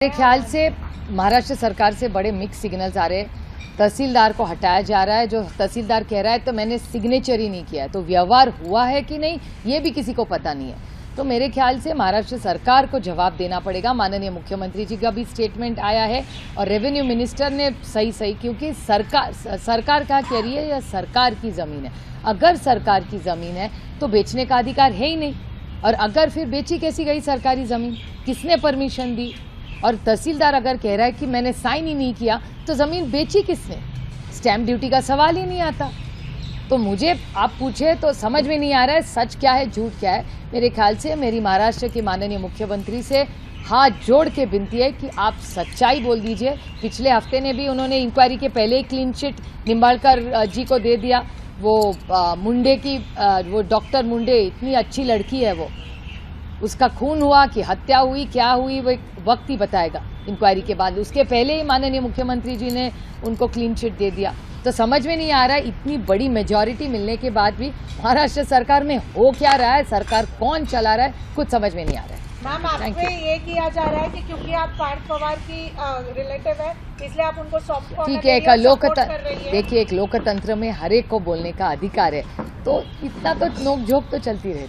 मेरे ख्याल से महाराष्ट्र सरकार से बड़े मिक्स सिग्नल्स आ रहे हैं। तहसीलदार को हटाया जा रहा है। जो तहसीलदार कह रहा है तो मैंने सिग्नेचर ही नहीं किया है, तो व्यवहार हुआ है कि नहीं ये भी किसी को पता नहीं है। तो मेरे ख्याल से महाराष्ट्र सरकार को जवाब देना पड़ेगा। माननीय मुख्यमंत्री जी का भी स्टेटमेंट आया है और रेवेन्यू मिनिस्टर ने सही क्योंकि सरकार क्या कह रही है, यह सरकार की ज़मीन है। अगर सरकार की ज़मीन है तो बेचने का अधिकार है ही नहीं, और अगर फिर बेची कैसी गई सरकारी ज़मीन, किसने परमिशन दी? और तहसीलदार अगर कह रहा है कि मैंने साइन ही नहीं किया तो ज़मीन बेची किसने? स्टैंप ड्यूटी का सवाल ही नहीं आता। तो मुझे आप पूछे तो समझ में नहीं आ रहा है सच क्या है झूठ क्या है। मेरे ख्याल से मेरी महाराष्ट्र के माननीय मुख्यमंत्री से हाथ जोड़ के विनती है कि आप सच्चाई बोल दीजिए। पिछले हफ्ते ने भी उन्होंने इंक्वायरी के पहले ही क्लीन चिट निम्बाड़कर जी को दे दिया। वो मुंडे की वो डॉक्टर मुंडे इतनी अच्छी लड़की है, वो उसका खून हुआ कि हत्या हुई, क्या हुई वो वक्त ही बताएगा इंक्वायरी के बाद। उसके पहले ही माननीय मुख्यमंत्री जी ने उनको क्लीन चिट दे दिया। तो समझ में नहीं आ रहा है इतनी बड़ी मेजॉरिटी मिलने के बाद भी महाराष्ट्र सरकार में हो क्या रहा है, सरकार कौन चला रहा है, कुछ समझ में नहीं आ रहा है। मैम, आप पे ये किया जा रहा है कि क्योंकि आप पार्थ पवार की रिलेटिव है इसलिए आप उनको सॉफ्ट कॉर्नर ठीक है। देखिए, एक लोकतंत्र में हर एक को बोलने का अधिकार है, तो इतना तो नोक झोंक तो चलती रहती है।